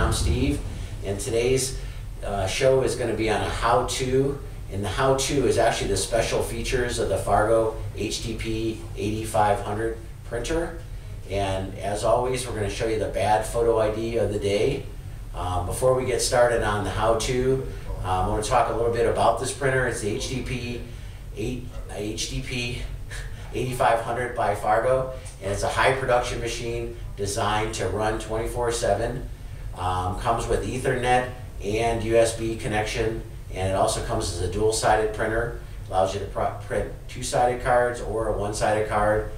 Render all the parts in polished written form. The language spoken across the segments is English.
I'm Steve, and today's show is going to be on a how-to, and the how-to is actually the special features of the Fargo HTP 8500 printer. And as always, we're going to show you the bad photo ID of the day. Before we get started on the how-to, I want to talk a little bit about this printer. It's the HTP 8500 by Fargo, and it's a high production machine designed to run 24/7. Comes with Ethernet and USB connection, and it also comes as a dual-sided printer. Allows you to print two-sided cards or a one-sided card.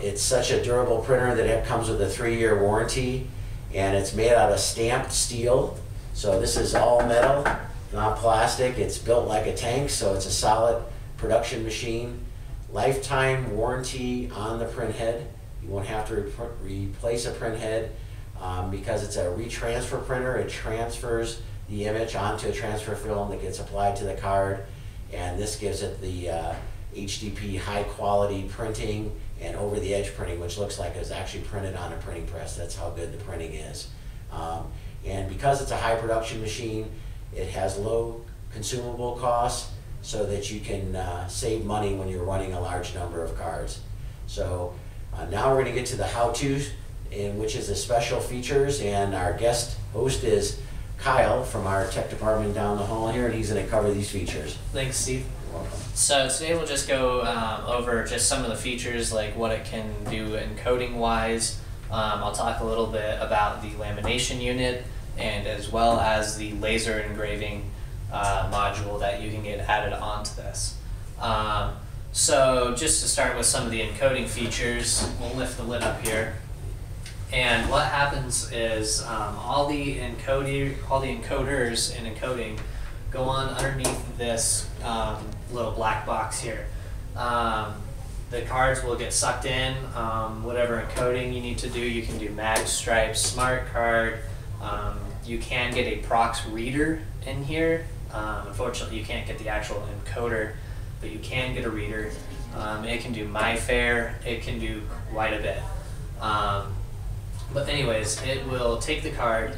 It's such a durable printer that it comes with a 3-year warranty, and it's made out of stamped steel. So this is all metal, not plastic. It's built like a tank, so it's a solid production machine. Lifetime warranty on the print head. You won't have to replace a print head because it's a retransfer printer. It transfers the image onto a transfer film that gets applied to the card, and this gives it the HDP high quality printing and over the edge printing, which looks like it was actually printed on a printing press. That's how good the printing is. And because it's a high production machine, it has low consumable costs so that you can save money when you're running a large number of cards. So now we're going to get to the how-tos, which is the special features, and our guest host is Kyle from our tech department down the hall here, and he's going to cover these features. Thanks, Steve. You're welcome. So today we'll just go over just some of the features, like what it can do encoding wise. I'll talk a little bit about the lamination unit, and as well as the laser engraving module that you can get added onto this. So just to start with some of the encoding features, we'll lift the lid up here. And what happens is all the encoders and encoding go on underneath this little black box here. The cards will get sucked in. Whatever encoding you need to do, you can do mag stripe, smart card. You can get a prox reader in here. Unfortunately, you can't get the actual encoder, but you can get a reader. It can do MyFair. It can do quite a bit. But anyways, it will take the card,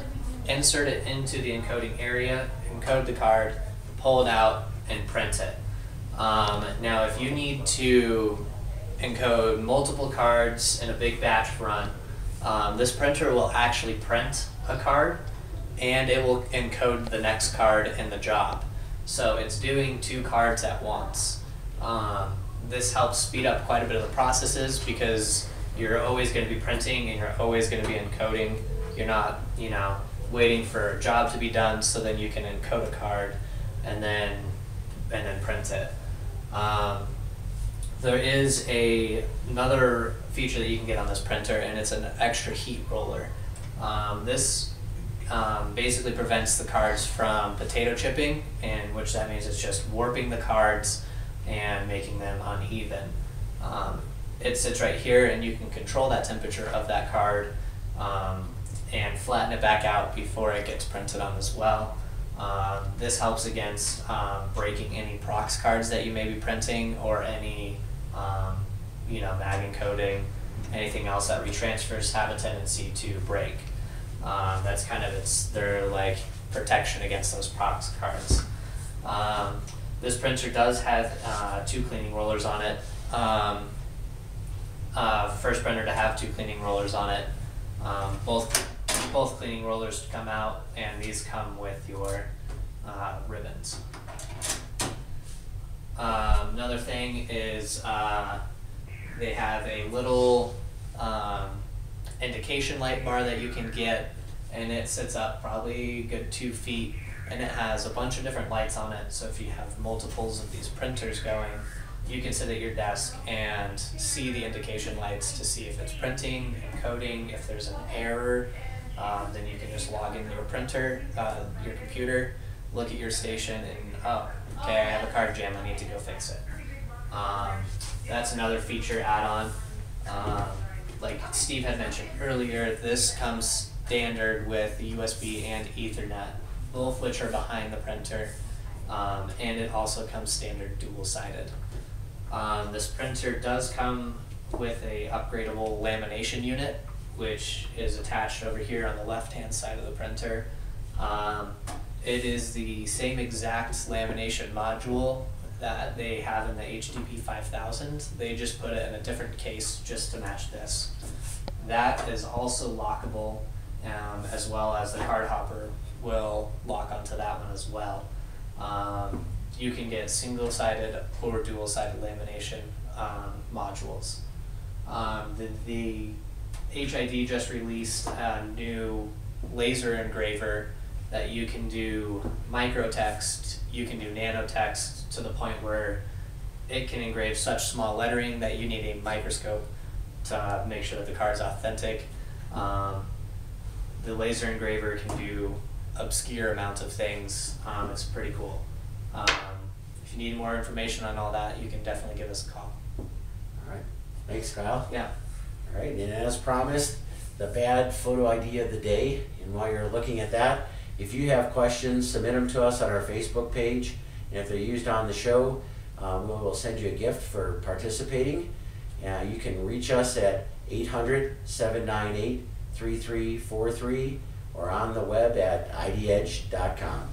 insert it into the encoding area, encode the card, pull it out, and print it. Now, if you need to encode multiple cards in a big batch run, this printer will actually print a card, and it will encode the next card in the job. So it's doing 2 cards at once. This helps speed up quite a bit of the processes because you're always going to be printing and you're always going to be encoding. You're not, waiting for a job to be done so then you can encode a card and then print it. There is another feature that you can get on this printer, and it's an extra heat roller. This basically prevents the cards from potato chipping, and which that means it's just warping the cards and making them uneven. It sits right here, and you can control that temperature of that card and flatten it back out before it gets printed on as well. This helps against breaking any prox cards that you may be printing, or any mag encoding, anything else that retransfers have a tendency to break. That's kind of their like protection against those prox cards. This printer does have 2 cleaning rollers on it. First printer to have 2 cleaning rollers on it. Both cleaning rollers to come out, and these come with your ribbons. Another thing is they have a little indication light bar that you can get, and it sits up probably a good 2 feet, and it has a bunch of different lights on it. So if you have multiples of these printers going, you can sit at your desk and see the indication lights to see if it's printing, encoding. If there's an error, then you can just log into your printer, your computer, look at your station, and okay, I have a card jam, I need to go fix it. That's another feature add-on. Like Steve had mentioned earlier, this comes standard with USB and Ethernet, both which are behind the printer, and it also comes standard dual-sided. This printer does come with a upgradable lamination unit, which is attached over here on the left-hand side of the printer. It is the same exact lamination module that they have in the HDP 5000. They just put it in a different case just to match this. That is also lockable, as well as the card hopper will lock onto that one as well. You can get single-sided or dual-sided lamination modules. The HID just released a new laser engraver that you can do microtext, you can do nanotext, to the point where it can engrave such small lettering that you need a microscope to make sure that the card is authentic. The laser engraver can do obscure amounts of things. It's pretty cool. If you need more information on all that, you can definitely give us a call. All right. Thanks, Kyle. Yeah. All right, and as promised, the bad photo ID of the day. And while you're looking at that, if you have questions, submit them to us on our Facebook page. And if they're used on the show, we will send you a gift for participating. You can reach us at 800-798-3343 or on the web at idedge.com.